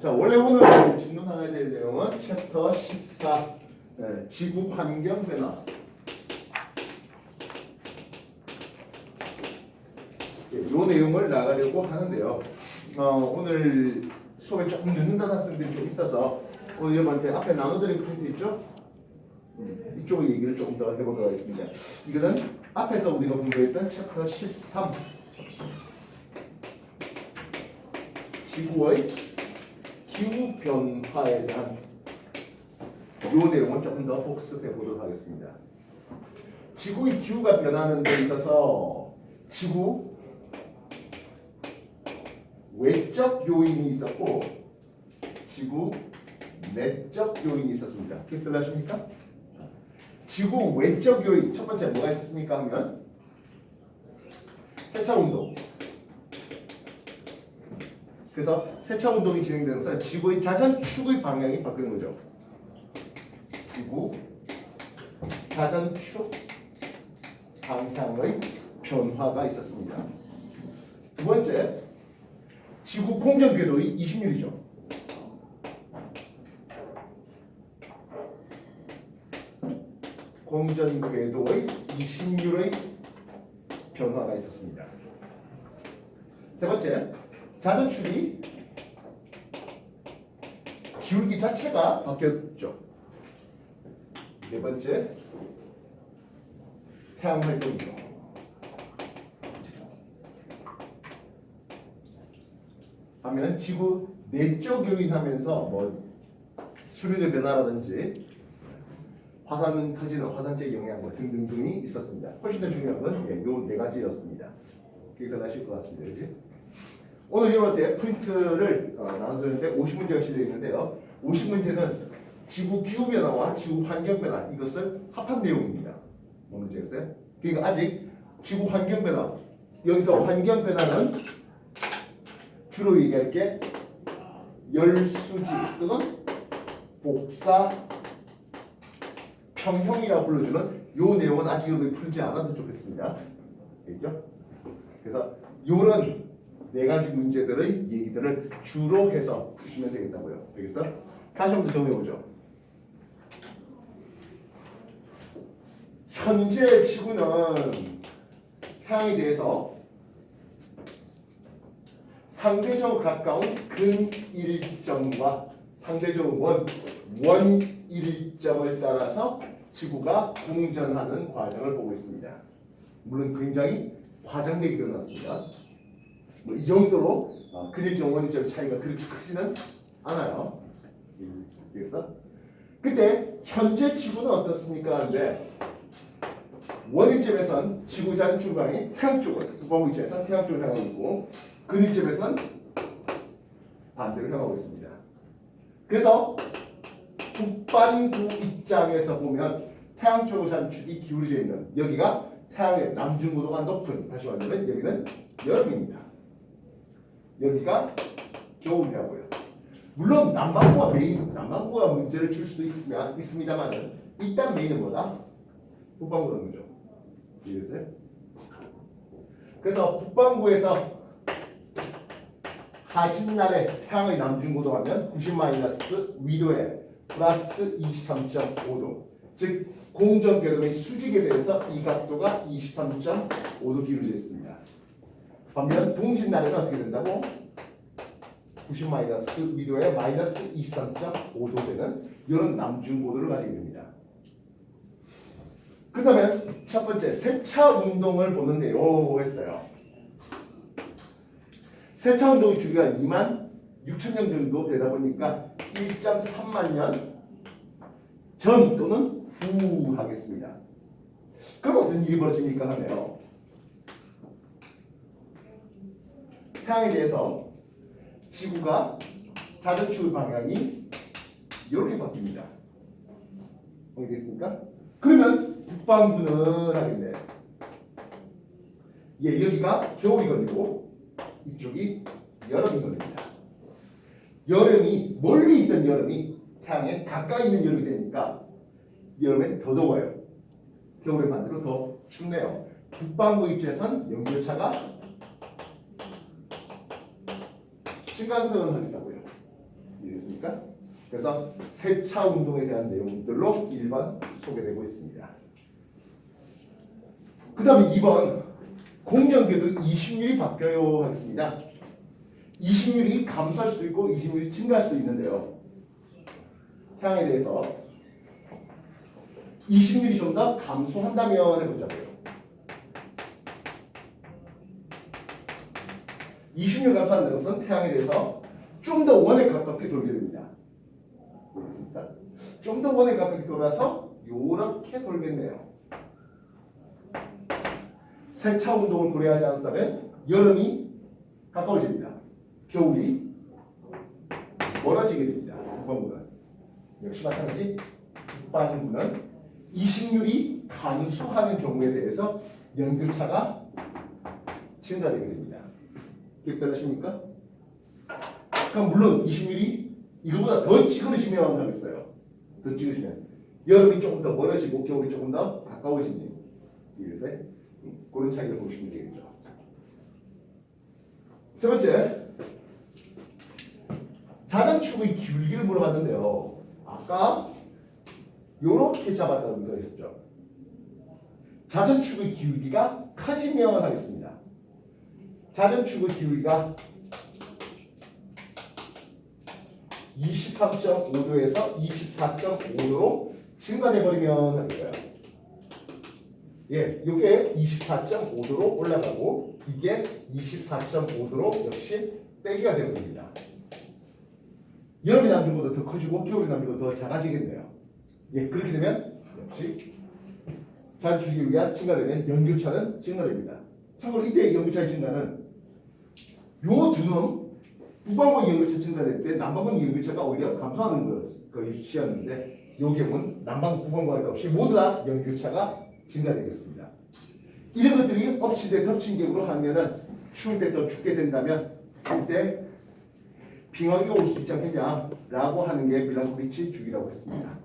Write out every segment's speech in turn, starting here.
자, 원래 오늘 진행하게 될 내용은 챕터 14 지구 환경 변화. 이 내용을 나가려고 하는데요. 오늘 수업에 조금 늦는다는 학생들이 좀 있어서 오늘 여러분한테 앞에 나눠드린 프린트 있죠? 이쪽 얘기를 조금 더 해보도록 하겠습니다. 이거는 앞에서 우리가 공부했던 챕터 13 지구의 기후 변화에 대한 이 내용을 조금 더 복습해 보도록 하겠습니다. 지구의 기후가 변하는 데 있어서 지구 외적 요인이 있었고 지구 내적 요인이 있었습니다. 기억들 하십니까? 지구 외적 요인 첫 번째 뭐가 있었습니까 하면 세차 운동. 그래서 세차 운동이 진행되면서 지구의 자전축의 방향이 바뀌는 거죠. 지구 자전축 방향의 변화가 있었습니다. 두 번째, 지구 공전 궤도의 20유리죠. 공전 궤도의 20유의 변화가 있었습니다. 세 번째, 자전축이 기울기 자체가 바뀌었죠. 네 번째, 태양 활동이죠. 하면 지구 내적 요인 하면서 뭐 수력의 변화라든지 화산 터지는 화산재 영향 뭐 등등등이 있었습니다. 훨씬 더 중요한 건 요 네 가지였습니다. 기억하실 것 같습니다. 그렇지? 오늘 이럴 때 프린트를 나눠드렸는데 50문제가 실려 있는데요. 50문제는 지구 기후 변화와 지구 환경 변화 이것을 합한 내용입니다. 뭐 문제였어요? 그러니까 아직 지구 환경 변화 여기서 환경 변화는 주로 얘기할 게 열수지 또는 복사 평형이라고 불러주는 요 내용은 아직 여러분이 풀지 않아도 좋겠습니다. 알겠죠? 그래서 요런 네 가지 문제들의 얘기들을 주로 해서 푸시면 되겠다고요. 알겠어? 다시 한번 정해보죠. 현재 지구는 태양에 대해서 상대적으로 가까운 근일점과 상대적으로 원일점을 따라서 지구가 공전하는 과정을 보고 있습니다. 물론 굉장히 과장되게 일어났습니다. 뭐 이 정도로 근일점, 원일점 차이가 그렇게 크지는 않아요. 알겠어? 근데 현재 지구는 어떻습니까? 근데 원일점에선 지구 자전축 방향이 태양 쪽을 북반구 입장에서 태양 쪽을 향하고 있고 근일점에선 반대로 향하고 있습니다. 그래서 북반구 입장에서 보면 태양 쪽의 자전축이 기울어져 있는 여기가 태양의 남중고도가 높은 다시 말하면 여기는 여름입니다. 여기가 겨울이라고요. 물론 남반구가 문제를 줄 수도 있습니다만은 일단 메인은 뭐다? 북반구라는 거죠. 이해됐어요? 그래서 북반구에서 하진날에 태양의 남중고도 하면 90 위도에 플러스 23.5도 즉 공전궤도의 수직에 대해서 이 각도가 23.5도 기울어져 있습니다. 반면 동짓날에는 어떻게 된다고? 90 위도에 마이너스 23.5도 되는 이런 남중고도를 가지게 됩니다. 그다음에 첫 번째 세차 운동을 보는데요 했어요. 세차 운동의 주기가 26,000년 정도 되다 보니까 1.3만 년 전 또는 후 하겠습니다. 그럼 어떤 일이 벌어집니까 하네요. 태양에 대해서 지구가 자전축의 방향이 이렇게 바뀝니다. 알겠습니까? 그러면 북반구는 하겠네. 여기가 겨울이 걸리고 이쪽이 여름이 걸립니다. 여름이 멀리 있던 여름이 태양에 가까이 있는 여름이 되니까 여름엔 더 더워요. 겨울에 반대로 더 춥네요. 북반구 입지에선 연결차가 심각한 하겠다고요. 되겠습니까? 그래서 세차 운동에 대한 내용들로 1번 소개되고 있습니다. 그 다음에 2번 공전궤도 이식률이 바뀌어요 하겠습니다. 이식률이 감소할 수도 있고 이식률이 증가할 수도 있는데요. 태양에 대해서 이식률이 좀 더 감소한다면 해보자고요. 이식률 감소하는 것은 태양에 대해서 좀 더 원에 가깝게 돌게 됩니다. 그렇습니까? 좀 더 원에 가깝게 돌아서 이렇게 돌겠네요. 세차 운동을 고려하지 않았다면 여름이 가까워집니다. 겨울이 멀어지게 됩니다. 북반구는 역시 마찬가지 북반구는 이식률이 감소하는 경우에 대해서 연교차가 증가되게 됩니다. 기억되십니까? 그럼 물론 이식률이 이거보다 더 찌그러지면 하겠어요. 더 찌그러지면 여름이 조금 더 멀어지고 겨울이 조금 더 가까워지는 이래서 그런 차이를 보시면 되겠죠. 세 번째, 자전축의 기울기를 물어봤는데요. 아까 요렇게 잡았다는 거 했었죠. 자전축의 기울기가 커지면 하겠습니다. 자전축의 기울기가 23.5도에서 24.5도로 증가돼 버리면 하겠어요. 예, 이게 24.5도로 올라가고 이게 24.5도로 역시 빼기가 되버립니다. 여름의 남중보다 더 커지고 겨울의 남중보다 더 작아지겠네요. 예, 그렇게 되면 역시 자전축 기울기가 증가되면 연교차는 증가됩니다. 참고로 이때 연교차의 증가는 요 두 놈 북반구 연교차 증가될 때 남반구 연교차가 오히려 감소하는 것이었는데 요 경우는 남반구 북반구 할 것 없이 모두 다 연교차가 증가되겠습니다. 이런 것들이 엎친 데 덮친 격으로 하면은 추울 때 더 춥게 된다면 그때 빙하기가 올 수 있지 않겠냐라고 하는 게 밀란코비치 주기라고 했습니다.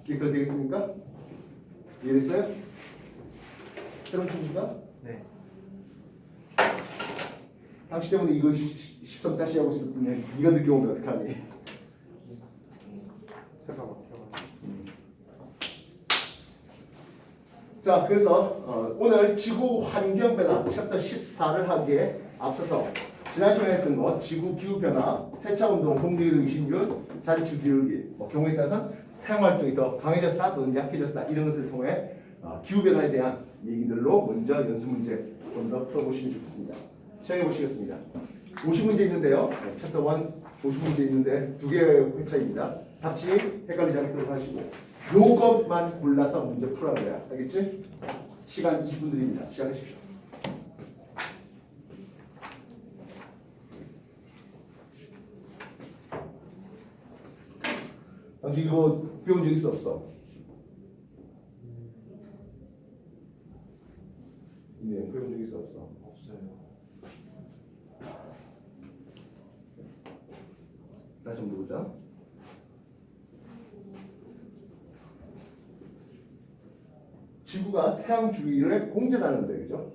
이해가 되겠습니까? 이해됐어요? 새로운 친구가? 네. 당시 때문에 이거 13 다시 하고 있을 뿐이야. 네가 늦게 오면 어떡하니? 제가 막혀가지고. 자, 그래서 오늘 지구 환경 변화 챕터 14를 하기에 앞서서 지난 시간에 했던 거 지구 기후 변화, 세차 운동, 공기궤도 이식률, 자전축 기울기, 경우에 따라서 태양 활동이 더 강해졌다 또는 약해졌다 이런 것들을 통해 기후 변화에 대한 얘기들로 먼저 연습 문제 좀 더 풀어보시면 좋겠습니다. 시작해 보시겠습니다. 50문제 있는데요. 챕터 1 50문제 있는데 두 개의 회차입니다. 답지 헷갈리지 않도록 하시고 요것만 골라서 문제 풀어야 알겠지? 시간 20분 드립니다. 시작하십시오. 당신 이거 배운 적 있어 없어? 네, 배운 적 있어 없어? 없어요. 다시 한번 보자. 지구가 태양 주위를 공전하는데 그죠?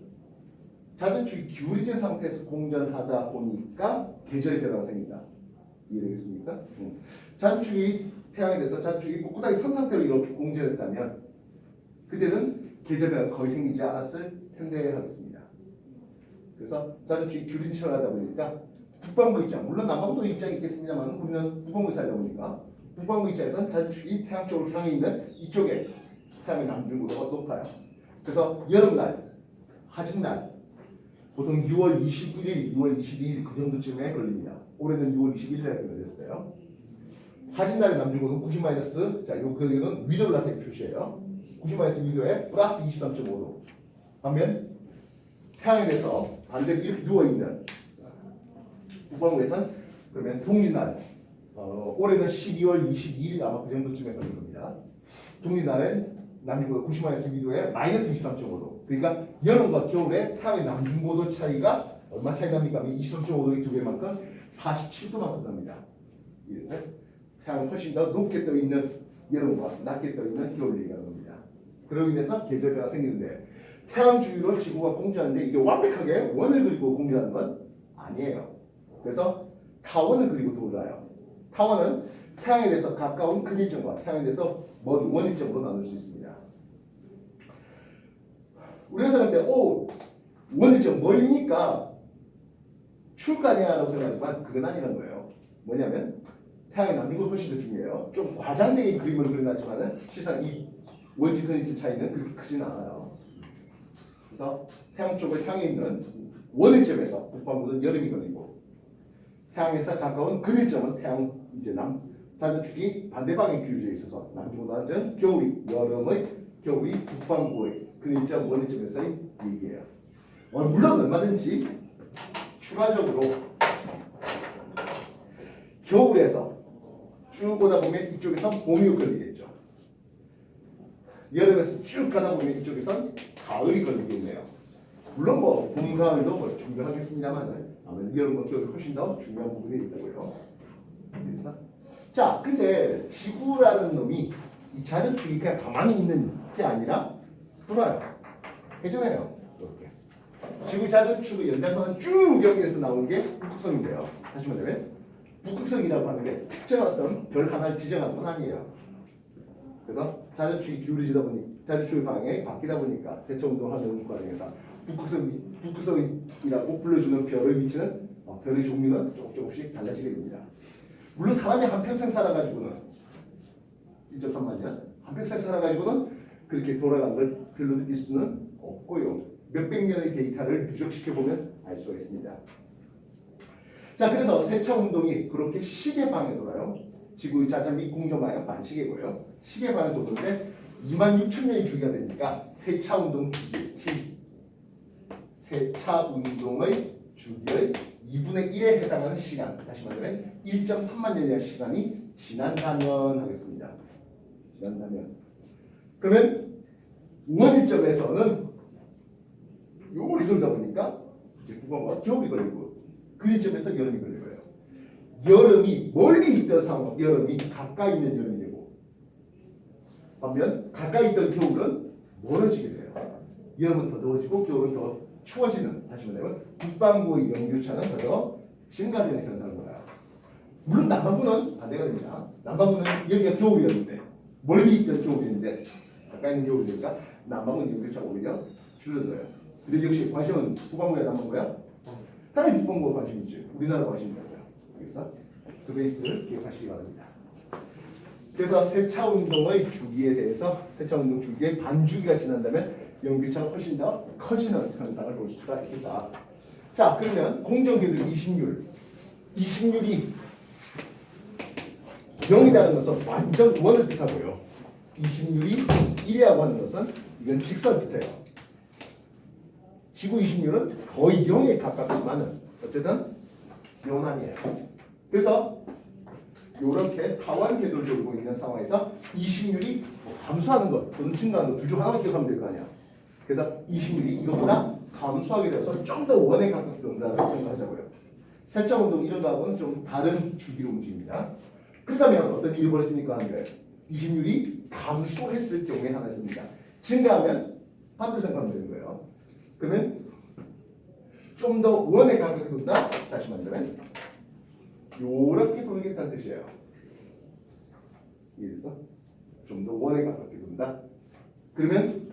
자전축이 기울어진 상태에서 공전하다 보니까 계절의 변화가 생긴다. 이해되겠습니까? 자전축이 태양에 대해서 자전축이 꿋꿋하게 선 상태로 이렇게 공전했다면 그때는 계절 변화가 거의 생기지 않았을 텐데 하겠습니다. 그래서 자전축이 기울어진 처럼 하다 보니까 북반구 입장, 물론 남반구도 입장이 있겠습니다만 우리는 북반구에 살다 보니까 북반구 입장에서는 자전축이 태양 쪽으로 향해 있는 이쪽에 태양의 남중고도가 높아요. 그래서 여름날, 하진날 보통 6월 21일, 6월 22일 그 정도쯤에 걸립니다. 올해는 6월 21일에 걸렸어요. 하진날의 남중고도 90 자, 여기는 위도를 나타낸 표시예요. 90 위도에 플러스 23.5도. 반면 태양에 대해서 반대로 이렇게 누워 있는 북반구에선 그러면 동리날 올해는 12월 22일 아마 그 정도쯤에 걸린 겁니다. 동리날은 남중고도 90 위도에 마이너스 23.5도. 그러니까 여름과 겨울에 태양의 남중고도 차이가 얼마 차이 납니까? 23.5도의 두 배만큼 47도만큼 납니다. 이래서 태양은 훨씬 더 높게 떠 있는 여름과 낮게 떠 있는 겨울을 얘기하는 겁니다. 그로 인해서 계절 변화가 생기는데 태양 주위로 지구가 공전하는데 이게 완벽하게 원을 그리고 공전하는 건 아니에요. 그래서 타원을 그리고 돌아요. 타원은 태양에 대해서 가까운 근일점과 태양에 대해서 먼 원일점으로 나눌 수 있습니다. 우리가 생각할 때 원일점 멀리니까 추울 거 아니야라고 생각하지만 그건 아니란 거예요. 뭐냐면 태양의 남미가 훨씬 더 중요해요. 좀 과장되게 그림을 그려놨지만은 실상 이 원지 근일점 차이는 그렇게 크지는 않아요. 그래서 태양 쪽을 향해 있는 원일점에서 북반구는 여름이 걸리고 태양에서 가까운 근일점은 태양 이제 자전축이 반대 방향에 기울어져 있어서 남쪽보다 낮은 겨울이 북반구의 근일점 원일점에서의 얘기예요. 물론 얼마든지 추가적으로 겨울에서 쭉 오다 보면 이쪽에서 봄이 걸리겠죠. 여름에서 쭉 가다 보면 이쪽에선 가을이 걸리겠네요. 물론 뭐 봄, 가을도 뭐 중요하겠습니다만 아무래도 여름과 겨울이 훨씬 더 중요한 부분이 있다고요. 그래서 자, 근데 지구라는 놈이 이 자전축이 그냥 가만히 있는 게 아니라 돌아요. 회전해요. 이렇게. 지구 자전축의 연장선은 쭉 연결해서 나오는 게 북극성인데요. 다시 말하면 북극성이라고 하는 게 특정한 어떤 별 하나를 지정하는 건 아니에요. 그래서 자전축이 기울어지다 보니 자전축의 방향이 바뀌다 보니까 세차 운동을 하는 과정에서 북극성이라고 불러주는 별의 위치는 별의 종류는 조금씩 달라지게 됩니다. 물론 사람이 한평생 살아가지고는 1.3만 년 한평생 살아가지고는 그렇게 돌아간 걸 별로 느낄 수는 없고요. 몇백 년의 데이터를 누적시켜 보면 알 수가 있습니다. 자, 그래서 세차 운동이 그렇게 시계 방향에 돌아요. 지구의 자전 및 공전 방향 반시계고요. 시계 방향 도는데 26,000년이 주기가 되니까 세차 운동 주기 T 세차 운동의 주기의 2분의 1에 해당하는 시간, 다시 말하면 1.3만 년이라는 시간이 지난다면 하겠습니다. 지난다면 그러면 원일점에서는 요리 돌다 보니까 이제 북반구가 겨울이 걸리고 근일점에서 여름이 걸려요. 여름이 멀리 있던 상황, 여름이 가까이 있는 여름이 되고 반면 가까이 있던 겨울은 멀어지게 돼요. 여름은 더 더워지고 겨울은 더 추워지는, 다시 말하면 북반구의 연교차는 더 증가되는 현상을 봐요. 물론 남반구는 반대가 됩니다. 남반구는 여기가 겨울이었는데 멀리 있던 겨울이었는데 가까이 있는 겨울이니까 남반구는 연교차가 오히려 줄어들어요. 근데 역시 관심은 북반구야 남반구야? 당연히 북반구가 관심 있지. 우리나라 관심이 있다고요. 그래서 그 베이스를 기억하시기 바랍니다. 그래서 세차 운동의 주기에 대해서 세차 운동 주기의 반주기가 지난다면 연기차가 훨씬 더 커지는 현상을 볼 수가 있다. 자, 그러면 공정궤도 20률이 0이라는 것은 완전 원을 뜻하고요. 20률이 1이라고 하는 것은 이건 직선을 뜻해요. 지구 20률은 거의 0에 가깝지만은 어쨌든 0은 아니에요. 그래서 이렇게 타원 궤도를 돌고 있는 상황에서 20률이 감소하는 것 또는 증가하는 것 둘 중 하나만 기억하면 될 거 아니야. 그래서 20률이 이것보다 감소하게 되어서 좀 더 원에 가깝게 된다고 생각하자고요. 세차 운동 이런 거하고는 좀 다른 주기로 움직입니다. 그렇다면 어떤 일이 벌어집니까 하는 거예요. 20률이 감소했을 경우에 하나 있습니다. 증가하면 반대로 생각하면 되는 거예요. 그러면 좀 더 원에 가깝게 돈다. 다시 말하면 요렇게 돌겠다는 뜻이에요. 이해했어? 좀 더 원에 가깝게 돈다. 그러면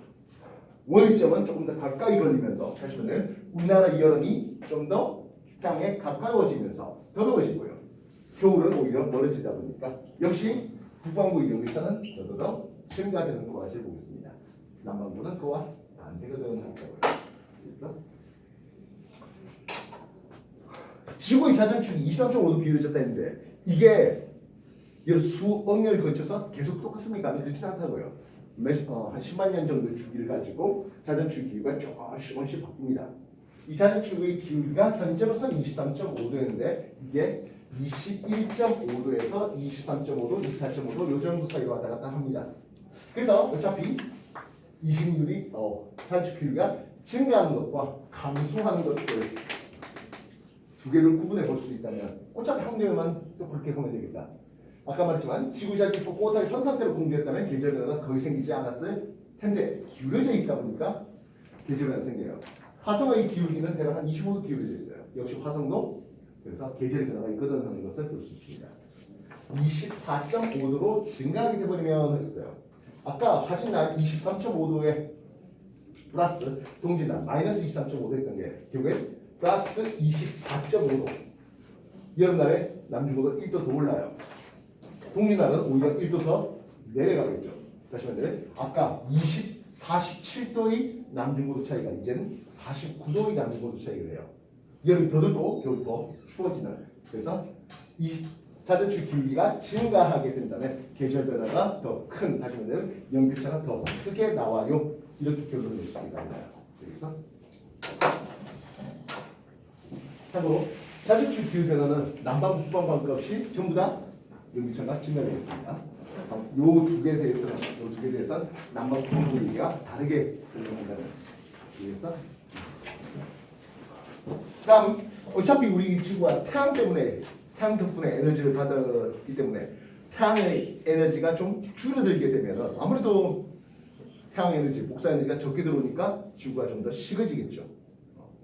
원점은 조금 더 가까이 걸리면서 다시 말하면 우리나라 여름이 좀 더 땅에 가까워지면서 더 더워지고요. 겨울은 오히려 멀어지다 보니까 역시 북반구 연기차는 더 증가되는 것을 보겠습니다. 남반구는 그와 반대가 되는 거고요. 그래서 지구의 자전축이 23.5도 기울어졌다 했는데 이게 수억 년을 거쳐서 계속 똑같습니까? 그렇지 않다고요. 한 10만 년 정도 주기를 가지고 자전축 기울기가 조금씩 바뀝니다. 이 자전축의 기울기가 현재로서는 23.5도였는데 이게 21.5도에서 23.5도, 24.5도 요 정도 사이로 왔다 갔다 합니다. 그래서 어차피 20률이 자전축 기울기가 증가하는 것과 감소하는 것들 두 개를 구분해 볼 수 있다면 어차피 한 개만 또 그렇게 하면 되겠다. 아까 말했지만 지구자전축 꼬다리 선 상태로 공개했다면 계절 변화가 거의 생기지 않았을 텐데 기울어져 있다 보니까 계절 변화가 생겨요. 화성의 기울기는 대략 한 25도 기울어져 있어요. 역시 화성도 그래서 계절 변화가 있거든 하는 것을 볼 수 있습니다. 24.5도로 증가하게 돼버리면 하겠어요. 아까 화진날 23.5도에 플러스 동진날 마이너스 23.5도 했던 게 결국엔 플러스 24.5도. 여름날에 남중고도 1도 더 올라요. 동진날은 오히려 1도 더 내려가겠죠. 다시 말해 아까 47도의 남중고도 차이가 이제는 49도의 남중고도 차이가 돼요. 여름이 더 덥고 겨울이 더 추워지는. 그래서 이 자전축 기울기가 증가하게 된다면 계절 변화가 더 큰, 다시 말해 연결차가 더 크게 나와요. 이렇게 결론을 낼 수 있습니다. 그래서 참고로 자전축 기울기 변화는 남방 북방 관계없이 전부 다 연결차가 증가되겠습니다. 요 두 개에 대해서는 남방 북방 분위기가 다르게 설명한다는. 그래서 다음 어차피 우리 지구가 태양 덕분에 에너지를 받았기 때문에 태양의 에너지가 좀 줄어들게 되면 아무래도 태양 에너지, 복사 에너지가 적게 들어오니까 지구가 좀 더 식어지겠죠.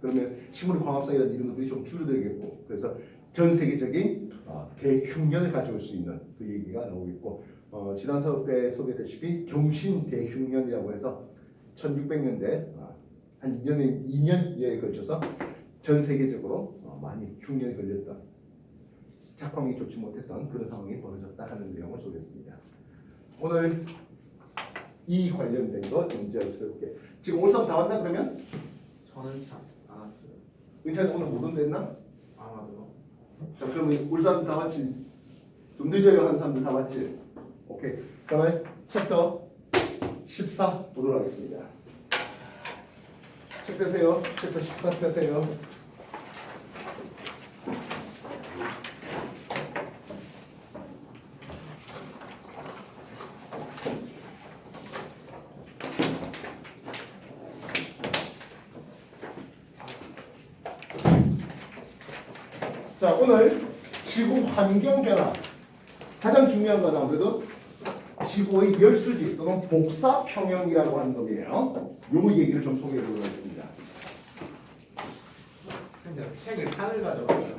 그러면 식물 광합성 이런 것들이 좀 줄어들겠고, 그래서 전 세계적인 대흉년을 가져올 수 있는 그 얘기가 나오고 있고, 지난 수업 때 소개했다시피 경신 대흉년이라고 해서 1600년대 한 2년에 걸쳐서 전 세계적으로 많이 흉년이 걸렸던, 작황이 좋지 못했던 그런 상황이 벌어졌다 하는 내용을 소개했습니다. 오늘 이 관련된 거 연재해볼게. 지금 올 수업 다 왔나 그러면? 저는 잘 안 왔어요. 은찬이 오늘 못 온댔나? 아마도. 자, 그러면 올 사람들 다 왔지? 좀 늦어요 한 사람들 다 왔지? 오케이. 그러면 챕터 14 보도록 하겠습니다. 책 펴세요. 챕터 14 펴세요. 자, 오늘 지구 환경 변화 가장 중요한 건 아무래도 지구의 열수지 또는 복사 평형이라고 하는 놈이에요. 요 얘기를 좀 소개해 보도록 하겠습니다. 근데 책을 칸을 가져왔어요.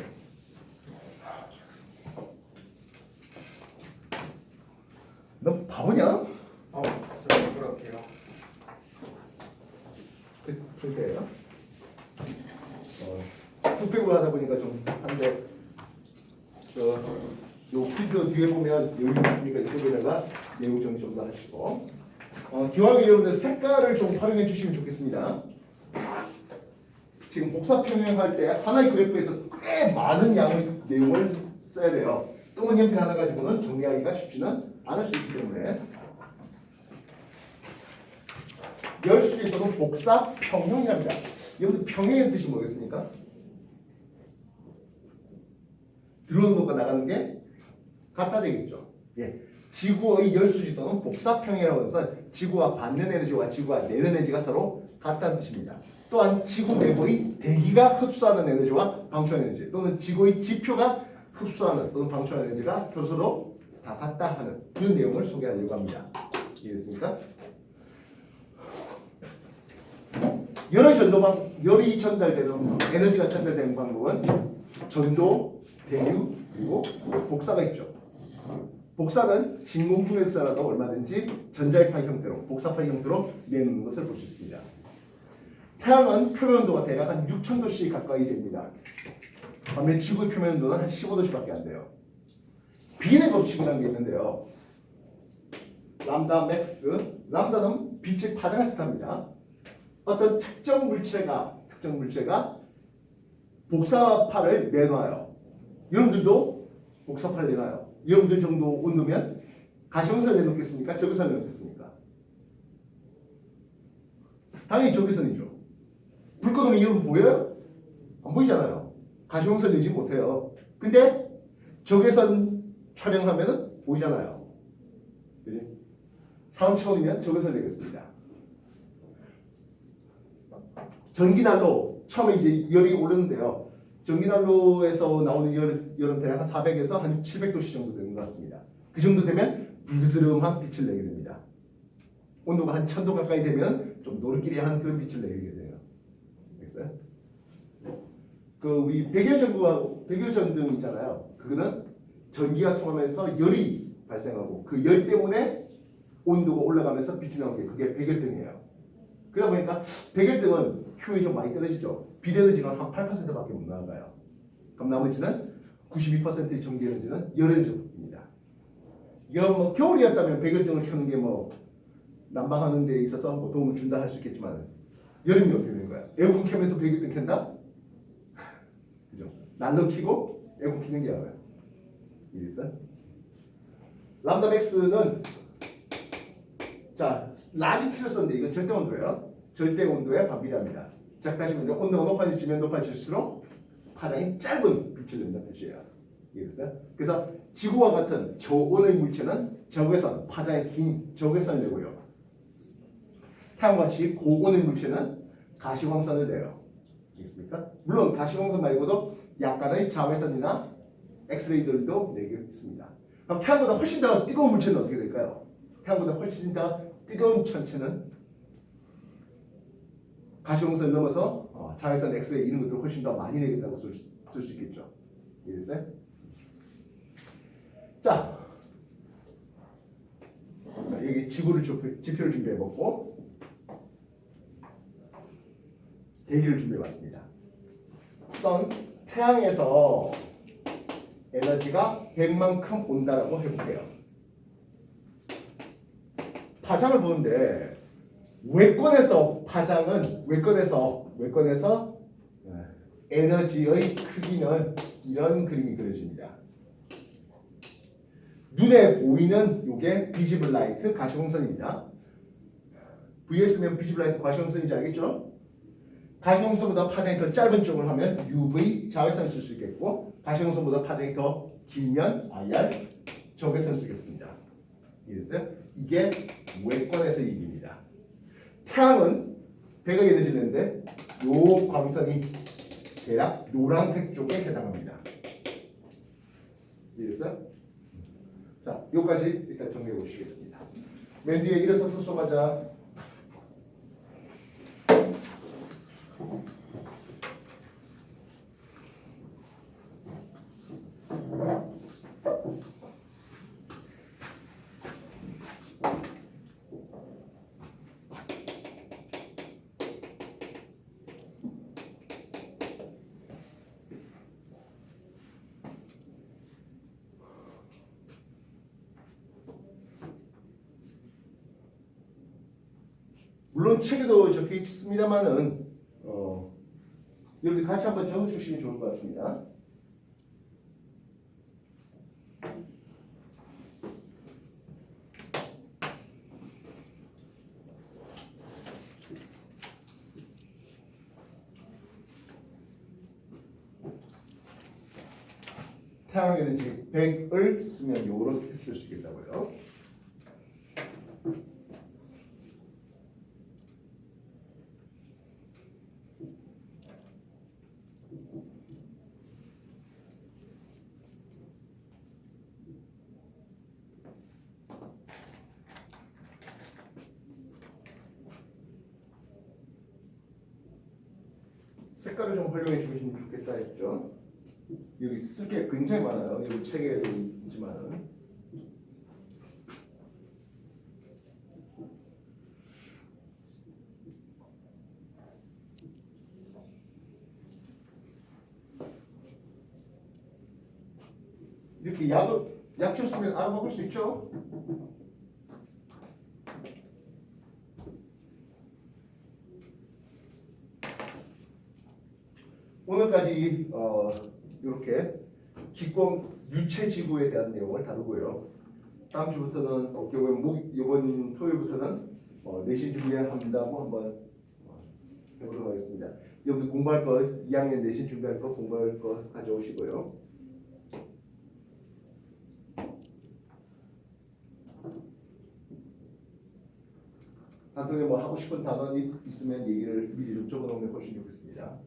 너 바보냐? 저 그렇게요. 그러게요. 뚝배기로 하다 보니까 좀 한데 요 필드 뒤에 보면 여유 있으니까 이쪽에다가 내용 정리 좀 더 하시고 기왕에 여러분들 색깔을 좀 활용해 주시면 좋겠습니다. 지금 복사 평형할 때 하나의 그래프에서 꽤 많은 양의 내용을 써야 돼요. 똥은 연필 하나 가지고는 정리하기가 쉽지는 않을 수 있기 때문에 열수지 또는 복사 평형이랍니다. 여러분들 평형의 뜻이 뭐겠습니까? 들어오는 것과 나가는 게 같다 되겠죠. 예. 지구의 열수지 또는 복사평이라고 해서 지구가 받는 에너지와 지구가 내는 에너지가 서로 같다는 뜻입니다. 또한 지구 내부의 대기가 흡수하는 에너지와 방출하는 에너지 또는 지구의 지표가 흡수하는 또는 방출하는 에너지가 서로 다 같다 하는 그런 내용을 소개하려고 합니다. 이해됐습니까? 열이 전달되는 에너지가 전달되는 방법은 전도, 대류, 그리고 복사가 있죠. 복사는 진공 중에서라도 얼마든지 전자파이 형태로, 복사파이 형태로 내놓는 것을 볼 수 있습니다. 태양은 표면온도가 대략 한 6,000도씨 가까이 됩니다. 반면 지구의 표면온도는 한 15도씨밖에 안 돼요. 비례 법칙이라는 게 있는데요. 람다 맥스, 람다는 빛의 파장을 뜻합니다. 어떤 특정 물체가 복사파를 내놔요. 여러분들도 복사파를 내놔요. 여러분들 정도 온도면 가시광선을 내놓겠습니까? 적외선을 내놓겠습니까? 당연히 적외선이죠. 불 꺼놓으면 여러분 보여요? 안 보이잖아요. 가시광선 내지 못해요. 근데 적외선 촬영하면 보이잖아요. 그지? 사람 차원이면 적외선을 내겠습니다. 전기난로 처음에 이제 열이 오르는데요. 전기난로에서 나오는 열은 대략 한 400에서 한 700도씨 정도 되는 것 같습니다. 그 정도 되면 불그스름한 빛을 내게 됩니다. 온도가 한 1000도 가까이 되면 좀 노릇끼리한 그런 빛을 내게 돼요. 알겠어요? 그 우리 백열전등 있잖아요. 그거는 전기가 통하면서 열이 발생하고 그 열 때문에 온도가 올라가면서 빛이 나오게 그게 백열등이에요. 그러다 보니까 백열등은 효율이 좀 많이 떨어지죠. 빛에너지가 한 8%밖에 못 나가요. 그럼 나머지는 92%의 전기 에너지는 열 에너지입니다. 이거 뭐 겨울이었다면 백열등을 켜는 게 뭐 난방하는 데 있어서 뭐 도움을 준다 할 수 있겠지만 여름이 어떻게 되는 거야? 에어컨 켜면서 백열등 켠다? 그죠? 난로 켜고 에어컨 켜는 게 아니야. 이해됐어? 람다 맥스는 자 라지 T를 썼는데 이건 절대 온도예요. 절대 온도에 반비례합니다. 자, 다시 먼저 온도가 높아지면 높아질수록 파장이 짧은 빛을 낸다는 뜻이에요. 이해됐어요? 그래서 지구와 같은 저온의 물체는 적외선, 파장이 긴 적외선을 내고요. 태양같이 고온의 물체는 가시광선을 내요. 알겠습니까? 물론 가시광선 말고도 약간의 자외선이나 엑스레이들도 내게 있습니다. 그럼 태양보다 훨씬 더 뜨거운 물체는 어떻게 될까요? 태양보다 훨씬 더 뜨거운 천체는 가시광선을 넘어서 자외선, 엑스레이 이런 것들을 훨씬 더 많이 내겠다고 쓸 수 있겠죠. 이해됐어요? 자, 여기 지표를 준비해봤고 대기를 준비해봤습니다. 태양에서 에너지가 100만큼 온다라고 해볼게요. 파장을 보는데 외권에서 에너지의 크기는 이런 그림이 그려집니다. 눈에 보이는 이게 비지블 라이트 가시광선입니다. VS면 비지블 라이트 가시광선인지 알겠죠? 가시광선보다 파장이 더 짧은 쪽을 하면 UV 자외선을 쓸 수 있겠고 가시광선보다 파장이 더 길면 IR 적외선을 쓰겠습니다. 이해됐어요? 이게 외권에서의 얘기입니다. 태양은 100의 에너지를 내는데 요 광선이 대략 노란색 쪽에 해당합니다. 이해됐어요? 자, 여기까지 일단 정리해 보시겠습니다. 맨 뒤에 일어서서 수업하자. 물론 책에도 적혀 있습니다만은 이렇게 같이 한번 적어주시면 좋을 것 같습니다. 태양 에너지 100을 쓰면 이렇게 쓸 수 있겠다고요. 색깔을 좀 활용해 주시면 좋겠다 했죠. 여기 쓸 게 굉장히 많아요. 여기 책에도 있지만은 이렇게 약초 쓰면 알아먹을 수 있죠. 오늘까지 이렇게 기권 유체 지구에 대한 내용을 다루고요. 다음 주부터는 이번 토요일부터는 내신 준비한다고 한번 해보도록 하겠습니다. 여기 공부할 거 2학년 내신 준비할 거 공부할 거 가져오시고요. 나중에 뭐 하고 싶은 단원이 있으면 얘기를 미리 좀 적어놓으면 훨씬 좋겠습니다.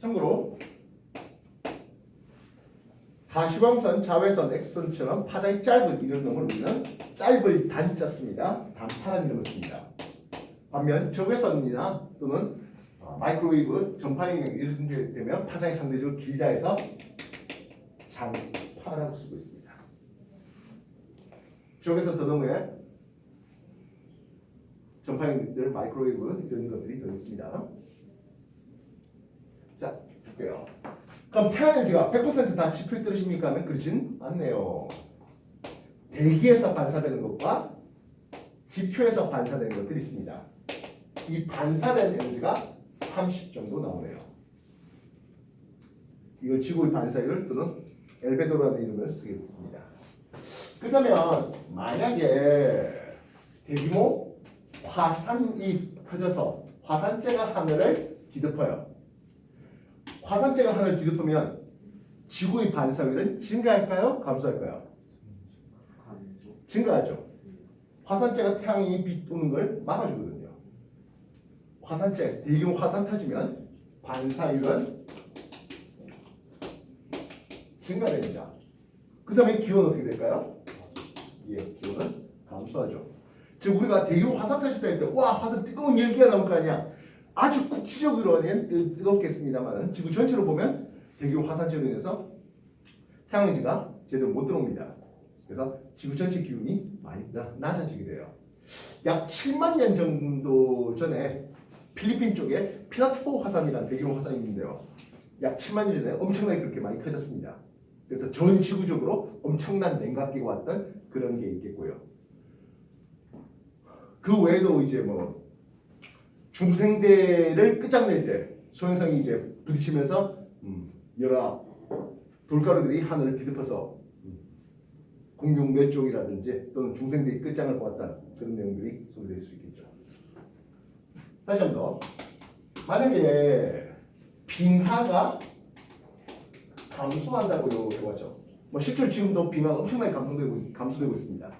참고로 가시광선, 자외선, X선처럼 파장이 짧은 이런 놈을 우리는 짧을 단자 씁니다. 단파란 이름을 씁니다. 반면 적외선이나 또는 마이크로웨이브, 전파 영역 이런 게 되면 파장이 상대적으로 길다 해서 장파라고 쓰고 있습니다. 적외선 더 넘어에 전파 영역들, 마이크로웨이브 이런 것들이 더 있습니다. 자, 볼게요. 그럼 태양에너지가 100%다 지표에 떨어집니까 하면 그렇진 않네요. 대기에서 반사되는 것과 지표에서 반사되는 것들이 있습니다. 이 반사된 에너지가 30 정도 나오네요. 이걸 지구의 반사율 또는 엘베도라는 이름을 쓰겠습니다. 그렇다면 만약에 대규모 화산이 터져서 화산재가 하늘을 뒤덮어요. 화산재가 하늘을 뒤덮으면 지구의 반사율은 증가할까요? 감소할까요? 증가하죠. 화산재가 태양이 비도는 걸 막아주거든요. 화산재, 대규모 화산 터지면 반사율은 증가됩니다. 그 다음에 기온은 어떻게 될까요? 예, 기온은 감소하죠. 즉 우리가 대규모 화산 터질 때 와 화산 뜨거운 열기가 나올 거 아니야. 아주 국지적으로는 뜨겁겠습니다만 지구 전체로 보면 대규모 화산재로 인해서 태양에너지가 제대로 못 들어옵니다. 그래서 지구 전체 기온이 많이 낮아지게 돼요. 약 7만 년 정도 전에 필리핀 쪽에 피나토 화산이라는 대규모 화산이 있는데요. 약 7만 년 전에 엄청나게 그렇게 많이 터졌습니다. 그래서 전 지구적으로 엄청난 냉각기가 왔던 그런 게 있겠고요. 그 외에도 이제 뭐 중생대를 끝장낼 때 소행성이 이제 부딪히면서 여러 돌가루들이 하늘을 뒤덮어서 공룡 멸종이라든지 또는 중생대의 끝장을 보았다는 그런 내용들이 소개될 수 있겠죠. 다시 한 번 더. 만약에 빙하가 감소한다고 해봤죠. 뭐 실제로 지금도 빙하가 엄청나게 감소되고 있습니다.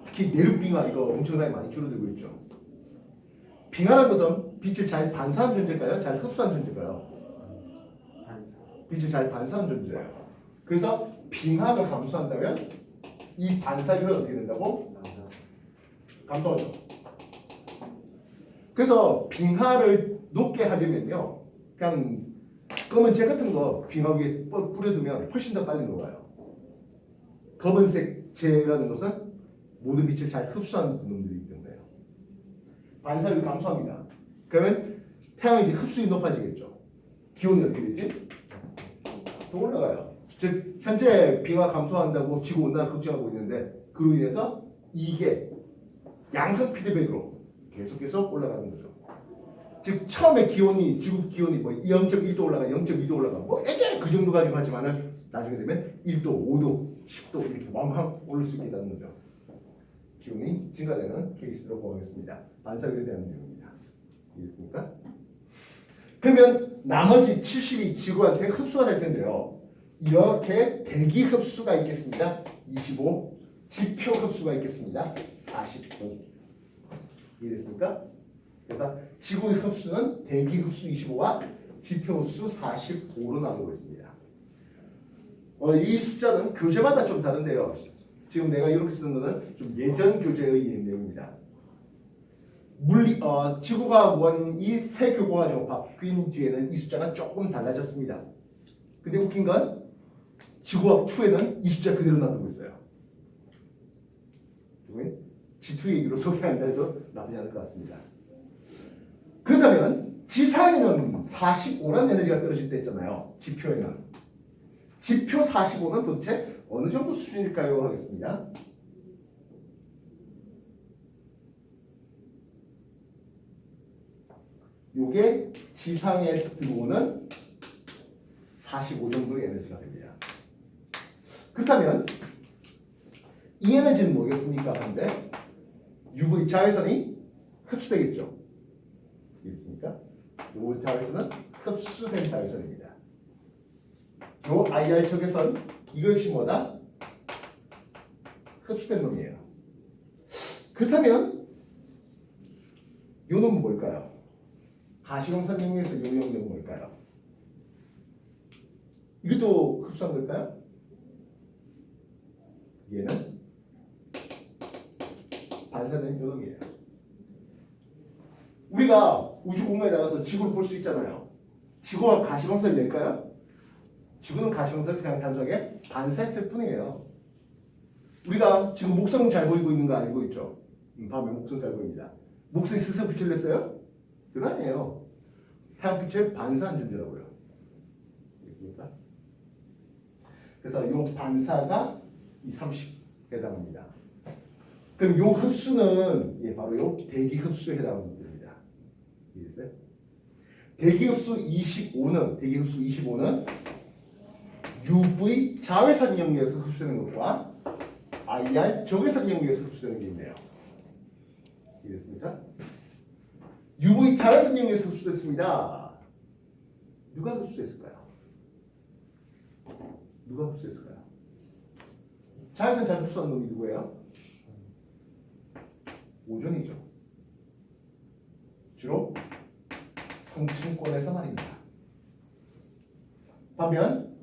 특히 내륙 빙하 이거 엄청나게 많이 줄어들고 있죠. 빙하라는 것은 빛을 잘 반사하는 존재일까요? 잘 흡수하는 존재일까요? 빛을 잘 반사하는 존재예요. 그래서 빙하가 감소한다면 이 반사율은 어떻게 된다고? 감소하죠. 그래서 빙하를 녹게 하려면요, 그냥 검은 재 같은 거 빙하 위에 뿌려두면 훨씬 더 빨리 녹아요. 검은색 재라는 것은 모든 빛을 잘 흡수하는 놈들이기 때문에요. 반사율이 감소합니다. 그러면 태양의 흡수율이 높아지겠죠. 기온이 어떻게 되지? 더 올라가요. 즉 현재 빙하 감소한다고 지구 온난화를 걱정하고 있는데 그로 인해서 이게 양성 피드백으로 계속 올라가는 거죠. 즉 처음에 기온이 지구 기온이 뭐 0.1도 올라가 0.2도 올라가 뭐 애게 그 정도 가지고 하지만은 나중에 되면 1도, 5도, 10도 이렇게 왕왕 오를 수 있다는 거죠. 기온이 증가되는 케이스로 보겠습니다. 반사율에 대한 내용입니다. 이해됐습니까? 그러면 나머지 70이 지구한테 흡수가 될 텐데요. 이렇게 대기 흡수가 있겠습니다. 25. 지표 흡수가 있겠습니다. 45. 이해됐습니까? 그래서 지구의 흡수는 대기 흡수 25와 지표 흡수 45로 나누고 있습니다. 이 숫자는 교재마다 좀 다른데요. 지금 내가 이렇게 쓰는 것은 좀 예전 교재의 내용입니다. 지구과학 1이 새 교과과정으로 바뀐 뒤에는 이 숫자가 조금 달라졌습니다. 근데 웃긴 건 지구과학 2에는 이 숫자 그대로 놔두고 있어요. G2 얘기로 소개한다 해도 나쁘지 않을 것 같습니다. 그렇다면 지상에는 45라는 에너지가 떨어질 때 있잖아요. 지표에는. 지표 45는 도대체 어느 정도 수준일까요? 하겠습니다. 요게 지상에 들어오는 45 정도의 에너지가 됩니다. 그렇다면 이 에너지는 뭐겠습니까? 근데 UV 자외선이 흡수되겠죠. 이해됐습니까? 요 자외선은 흡수된 자외선입니다. 요 IR 적외선 이거 역시 뭐다? 흡수된 놈이에요. 그렇다면 요 놈은 뭘까요? 가시광선 영역에서 요 영역은 뭘까요? 이것도 흡수한 걸까요? 얘는 반사된 요동이에요. 우리가 우주 공간에 나가서 지구를 볼 수 있잖아요. 지구가 가시방석이 될까요? 지구는 가시방석 그냥 단순하게 반사했을 뿐이에요. 우리가 지금 목성 잘 보이고 있는 거 알고 있죠? 밤에 목성 잘 보입니다. 목성이 스스로 빛을 냈어요? 그건 아니에요. 태양빛을 반사한 존재라고요. 알겠습니까? 그래서 이 반사가 이 30에 해당합니다. 그럼 이 흡수는 바로 이 대기 흡수에 해당하는 겁니다. 이해했어요? 대기 흡수 25는 UV 자외선 영역에서 흡수되는 것과 IR 적외선 영역에서 흡수되는 게 있네요. 이해됐습니까? UV 자외선 영역에서 흡수됐습니다. 누가 흡수했을까요? 누가 흡수했을까요? 자외선 잘 흡수하는 놈이 누구예요? 오존이죠. 주로 성층권에서 말입니다. 반면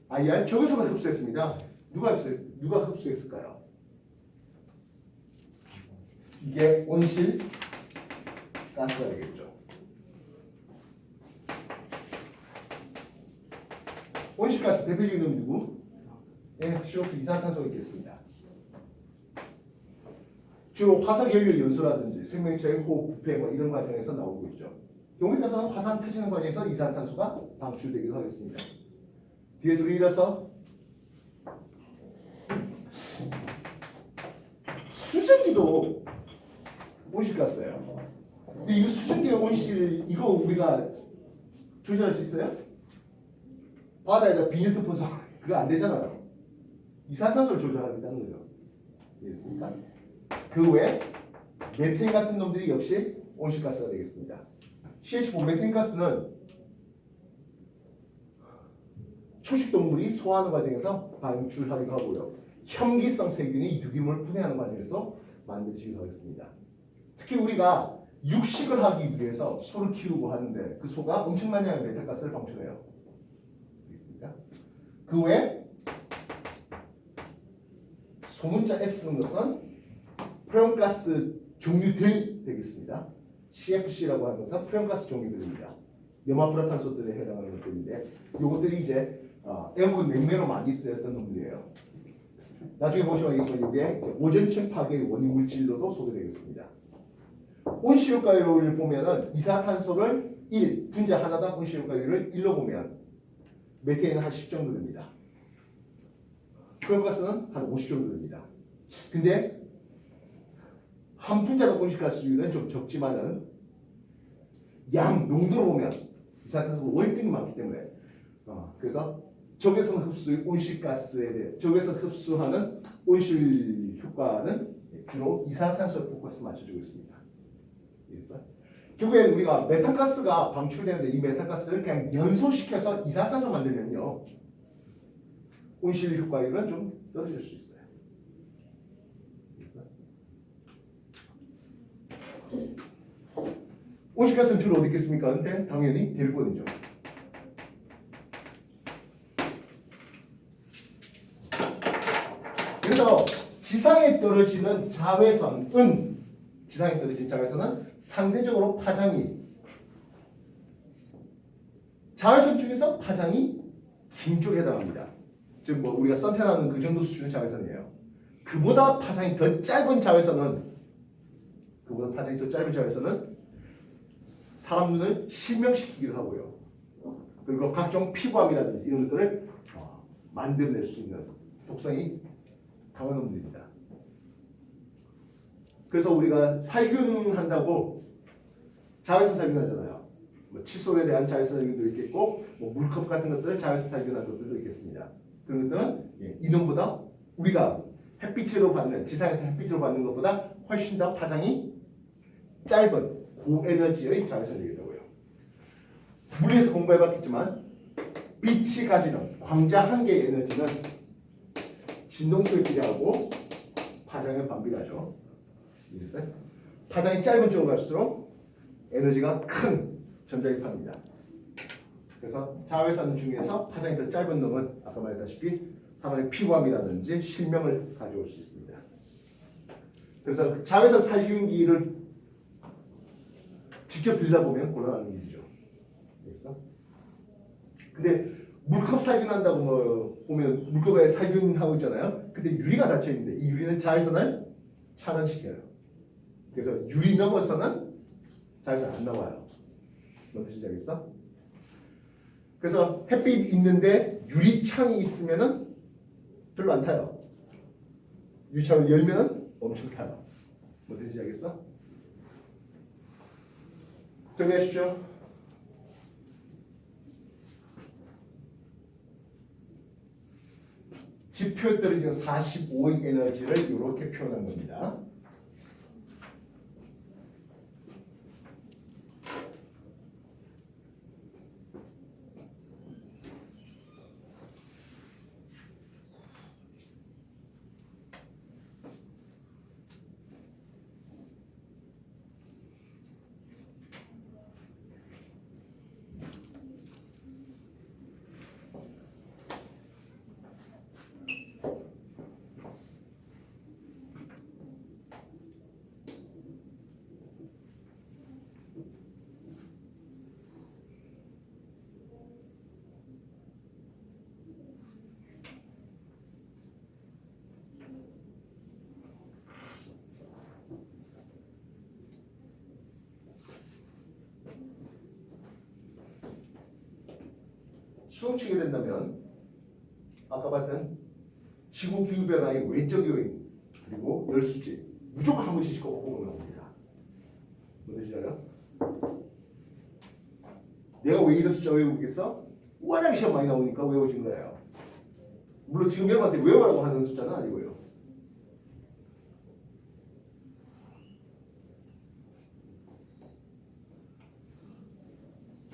IR 적외선을 흡수했습니다. 누가 흡수했을까요? 이게 온실 가스가 되겠죠. 온실 가스 대표적인 놈이 누구? CO2 이산화탄소가 있겠습니다. 주로 화석연료 연소라든지 생명체의 호흡, 부패 이런 과정에서 나오고 있죠. 경우에 따라서는 화산 터지는 과정에서 이산화탄소가 방출되기도 하겠습니다. 뒤에 들이려서 수증기도 온실가스예요. 근데 이 수증기의 온실 이거 우리가 조절할 수 있어요? 바다에다 비닐 덮어서 그거 안 되잖아요. 이산화탄소를 조절하겠다는 거죠. 이해했습니까? 그 외에 메탄 같은 놈들이 역시 온실가스가 되겠습니다. CH4 메탄가스는 초식동물이 소화하는 과정에서 방출하기도 하고요. 혐기성 세균이 유기물 분해하는 과정에서 만들어지기도 하겠습니다. 특히 우리가 육식을 하기 위해서 소를 키우고 하는데 그 소가 엄청난 양의 메탄가스를 방출해요. 알겠습니까? 그 외에 소문자 S는 것은 프레온가스 종류들 되겠습니다. CFC라고 하면서 프레온가스 종류들입니다. 염화불화탄소들에 해당하는 것들인데 이것들이 이제 에어컨 냉매로 많이 쓰였던 놈들이에요. 나중에 보시면 알겠지만 이게 오존층 파괴의 원인 물질로도 소개되겠습니다. 온실효과율을 보면은 이산화탄소를 1, 분자 하나당 온실효과율을 1로 보면 메테인은 한 10 정도 됩니다. 프레온가스는 한 50 정도 됩니다. 근데 한 분자당 온실가스율은 좀 적지만은 양 농도로 보면 이산화탄소가 월등히 많기 때문에 그래서 적외선 흡수 온실가스에 대해 적외선 흡수하는 온실 효과는 주로 이산화탄소에 포커스 맞춰주고 있습니다. 그래서 결국엔 우리가 메탄가스가 방출되는데 이 메탄가스를 그냥 연소시켜서 이산화탄소 만들면요 온실 효과율은 좀 떨어질 수 있어요. 온실가스는 주로 어디 있겠습니까? 근데 당연히 대륙권이죠. 그래서 지상에 떨어지는 자외선은 상대적으로 자외선 중에서 파장이 긴 쪽에 해당합니다. 즉 뭐 우리가 선탠하는 그 정도 수준의 자외선이에요. 그보다 파장이 더 짧은 자외선은 사람 눈을 실명시키기도 하고요. 그리고 각종 피부암이라든지 이런 것들을 만들어낼 수 있는 독성이 강한 놈들입니다. 그래서 우리가 살균한다고 자외선 살균하잖아요. 뭐 칫솔에 대한 자외선 살균도 있겠고, 뭐 물컵 같은 것들을 자외선 살균하는 것들도 있겠습니다. 그런 것들은 이놈보다 우리가 지상에서 햇빛으로 받는 것보다 훨씬 더 파장이 짧은 고에너지의 자외선이 되겠다고요. 물리에서 공부해봤겠지만 빛이 가지는 광자 한 개의 에너지는 진동소에 비례하고 파장에 반비례하죠. 이랬어요? 파장이 짧은 쪽으로 갈수록 에너지가 큰 전자기파입니다. 그래서 자외선 중에서 파장이 더 짧은 놈은 아까 말했다시피 사람의 피부암이라든지 실명을 가져올 수 있습니다. 그래서 자외선 살균기를 직접 들여다보면 곤란한 일이죠. 알겠어? 근데 물컵 살균한다고 뭐 보면 물컵에 살균하고 있잖아요. 근데 유리가 닫혀 있는데 이 유리는 자외선을 차단시켜요. 그래서 유리 넘어서는 자외선 안 나와요. 뭔 뜻인지 알겠어? 그래서 햇빛 있는데 유리창이 있으면은 별로 안 타요. 유리창을 열면은 엄청 타요. 뭔 뜻인지 알겠어? 정리하십시오. 지표 떨어지는 45의 에너지를 이렇게 표현한 겁니다. 수능 치게 된다면 아까 봤던 지구 기후 변화의 외적 요인 그리고 열수지 무조건 한 번씩 꼭 보고 나옵니다. 뭔지 알아요? 내가 왜 이런 숫자 외우겠어? 워낙 시험 많이 나오니까 외워진 거예요. 물론 지금 여러분한테 외우라고 하는 숫자는 아니고요.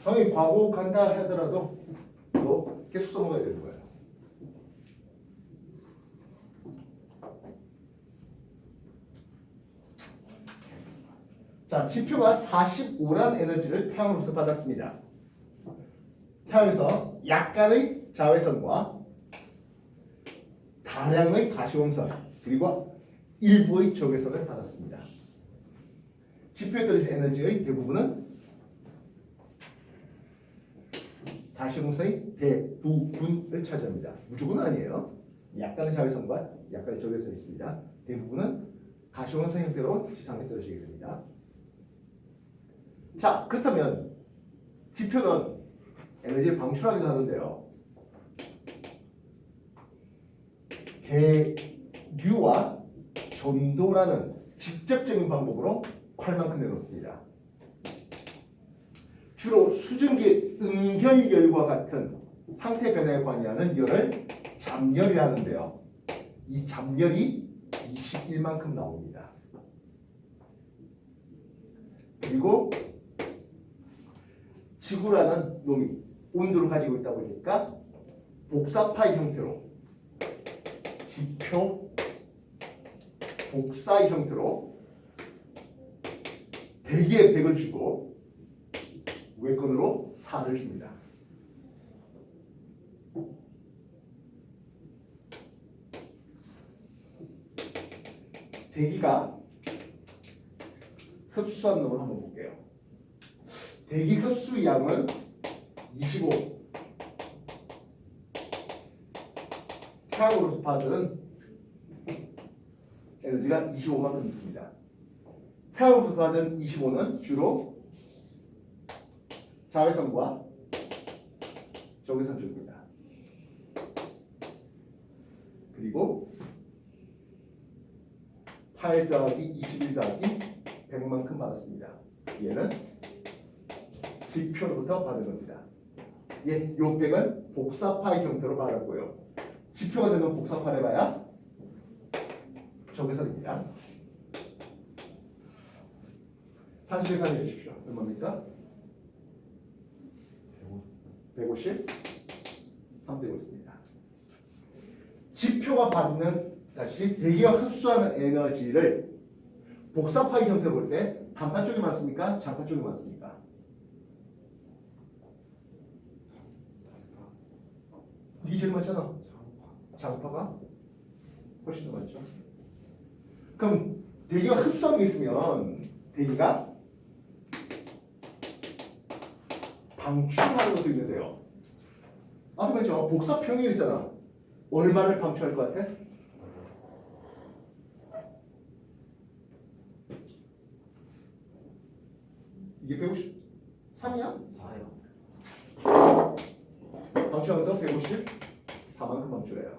당연히 과거 간다 하더라도 또 계속 써먹어야 되는 거예요. 자, 지표가 45란 에너지를 태양으로부터 받았습니다. 태양에서 약간의 자외선과 다량의 가시광선 그리고 일부의 적외선을 받았습니다. 지표에 떨어진 에너지의 대부분은 가시광선의 대부분을 차지합니다. 무조건 아니에요. 약간의 자외선과 약간의 적외선이 있습니다. 대부분은 가시광선 형태로 지상에 떨어지게 됩니다. 자, 그렇다면 지표는 에너지를 방출하기도 하는데요. 계류와 전도라는 직접적인 방법으로 콸만큼 내놓습니다. 주로 수증기 응결열과 같은 상태 변화에 관여하는 열을 잠열이라 하는데요. 이 잠열이 21만큼 나옵니다. 그리고 지구라는 놈이 온도를 가지고 있다 보니까 복사파의 형태로 지표 복사의 형태로 대기에 100을 주고 외권으로 4를 줍니다. 대기가 흡수한 놈을 한번 볼게요. 대기 흡수 양은 25. 태양으로부터 받은 에너지가 25만큼 있습니다. 태양으로부터 받은 25는 주로 자외선과 적외선 쪽입니다. 그리고 8 더하기 21 더하기 100만큼 받았습니다. 얘는 지표로부터 받은 겁니다. 예, 요 100은 복사파의 형태로 받았고요. 지표가 되는 복사파를 해봐야 적외선입니다. 산수 계산해 주십시오. 얼마입니까? 150, 350입니다. 지표가 받는 다시 대기가 흡수하는 에너지를 복사파의 형태로 볼 때 단파 쪽이 많습니까? 장파 쪽이 많습니까? 이게 제일 많잖아. 장파. 장파가 훨씬 더 많죠. 그럼 대기가 흡수한 게 있으면 대기가 방출하는 것도 있는데요. 아까 말했죠. 복사 평일 있잖아. 얼마를 방출할 것 같아? 이게 153이야? 4요. 방출하는 건 154만큼 방출해요.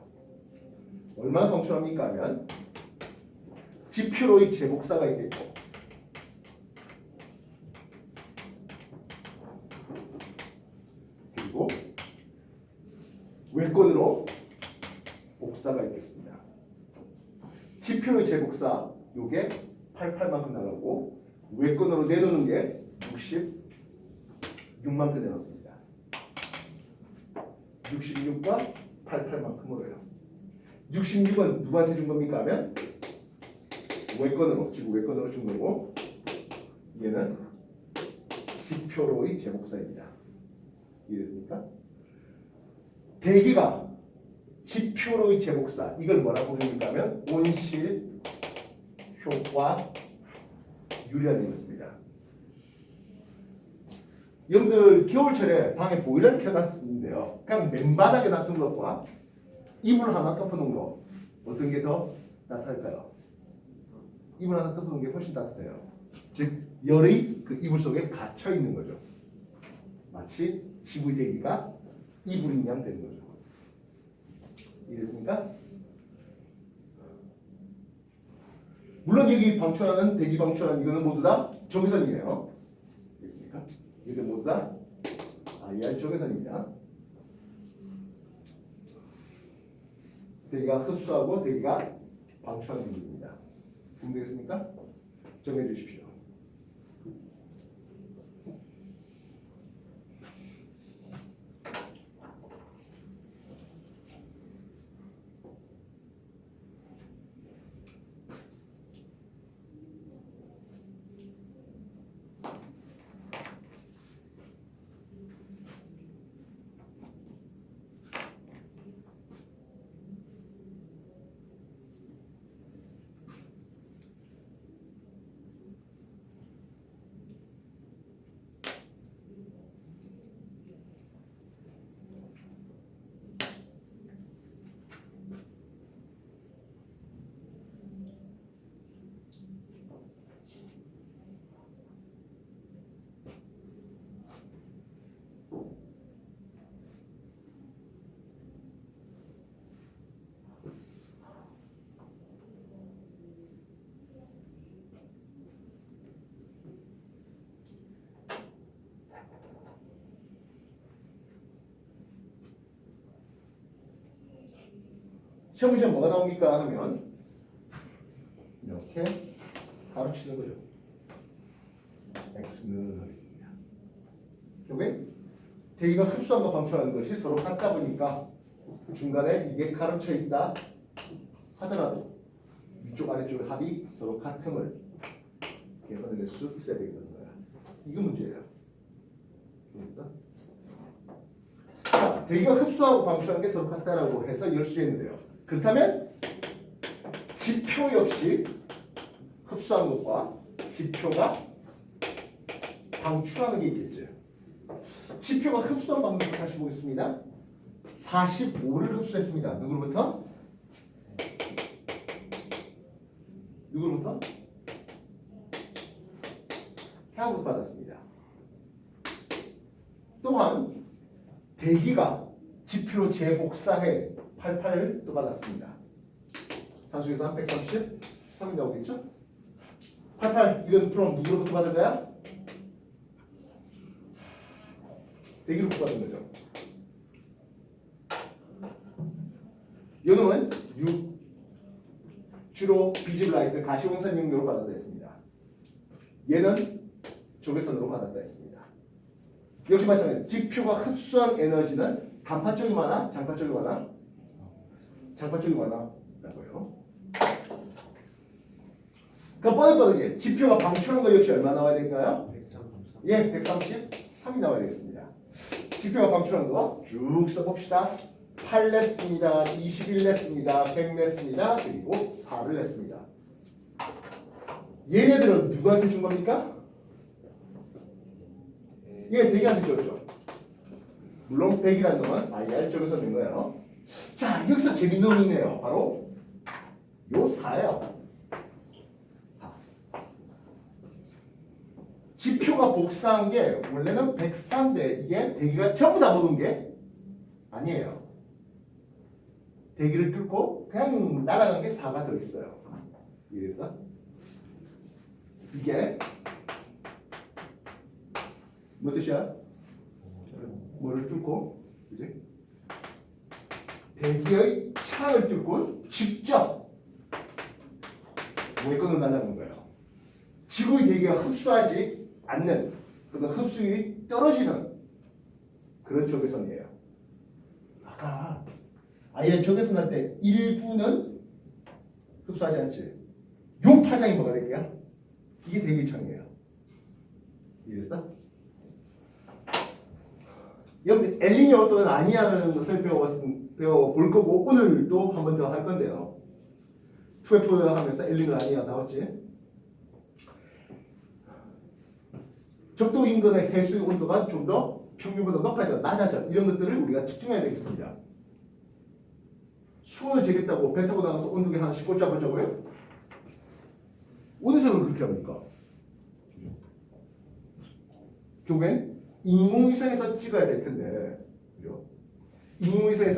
얼마나 방출합니까 하면 지표로의 제복사가 있겠고 그리고 외권으로 복사가 있겠습니다. 지표로의 제복사 요게 88만큼 나가고 외권으로 내놓는 게 66만큼 내놨습니다. 66과 88만큼으로 해요. 66은 누구한테 준 겁니까 하면 외권으로, 지구 외권으로 준 거고 얘는 지표로의 제복사입니다. 이해됐습니까? 대기가 지표로의 제복사 이걸 뭐라고 부릅니까 하면 온실 효과 유리라는 것입니다. 여러분들 겨울철에 방에 보일러를 켜놨는데요. 그냥 맨바닥에 놔둔 것과 이불 하나 덮어놓은 거 어떤 게 더 따뜻할까요? 이불 하나 덮어놓은 게 훨씬 따뜻해요. 즉 열이 그 이불 속에 갇혀 있는 거죠. 마치 지구의 대기가 이불인 양 되는 거죠. 이해됐습니까? 물론 여기 방출하는 대기 방출하는 이거는 모두 다 적외선이에요. 알겠습니까? 이들 모두 다 IR 적외선입니다. 대기가 흡수하고 대기가 방출하는 부분입니다. 공부되겠습니까? 정해 주십시오. 시험 문제 뭐가 나옵니까 하면 이렇게 가르치는 거죠. X는 하겠습니다. 왜? 대기가 흡수한과 방출하는 것이 서로 같다 보니까 중간에 이게 가르쳐 있다 하더라도 위쪽 아래쪽 합이 서로 같음을 계산해낼 수 있어야 되겠다는 거야. 이거 문제예요. 그래서 자, 대기가 흡수하고 방출하는 게 서로 같다라고 해서 열 수 있는데요. 그렇다면 지표 역시 흡수한 것과 지표가 방출하는 게 있겠죠. 지표가 흡수한 방법을 다시 보겠습니다. 45를 흡수했습니다. 누구로부터? 누구로부터? 해양으로 받았습니다. 또한 대기가 지표로 재복사해 88을 또 받았습니다. 산수계산 133이 나오겠죠? 88 이건 그럼 누구로부터 받은 거야? 대기로부터 받은 거죠. 요놈은 6 주로 비즈블라이트 가시광선 용료로 받았다 했습니다. 얘는 적외선으로 받았다 했습니다. 역시 마찬가지로 지표가 흡수한 에너지는 단파 쪽이 많아? 장파 쪽이 많아? 장파 쪽이 많아 라고요. 그럼 뻔뻔하게 지표가 방출한 거 역시 얼마 나와야 될까요? 133. 예, 133이 나와야 되겠습니다. 지표가 방출한 거 쭉 써봅시다. 8 냈습니다. 21 냈습니다. 100 냈습니다. 그리고 4를 냈습니다. 얘네들은 누구한테 준 겁니까? 얘 100이한테 줬죠. 물론 100이라는 놈은 IR 쪽에서 낸 거예요. 자, 여기서 재밌는 놈이 있네요. 바로 요 4예요. 4. 지표가 복사한 게 원래는 104인데 이게 100이가 전부 다 모은 게 아니에요. 100을 뚫고 그냥 날아간 게 4가 더 있어요. 이래서 이게 뭐 뜻이야? 뭐를 뚫고, 그지? 대기의 창을 뚫고 직접 뭐의 건을 날아가는 거예요. 지구의 대기가 흡수하지 않는, 그러니까 흡수율이 떨어지는 그런 적외선이에요. 아까 아예 적외선 할 때 일부는 흡수하지 않지. 요 파장이 뭐가 될게요? 이게 대기의 창이에요. 이해됐어? 여러분들 엘니뇨 또는 아니냐는 것을 배워볼 거고 오늘도 한 번 더 할 건데요. 2F 하면서 엘니뇨 아니냐 나왔지? 적도 인근의 해수의 온도가 좀 더 평균보다 높아져, 낮아져 이런 것들을 우리가 집중해야 되겠습니다. 수온을 재겠다고 배 타고 나가서 온도계 하나씩 꽂아보자고요? 어디서 그렇게 합니까? 결국엔 인공위성에서 찍어야 될 텐데, 그죠? 인공위성에서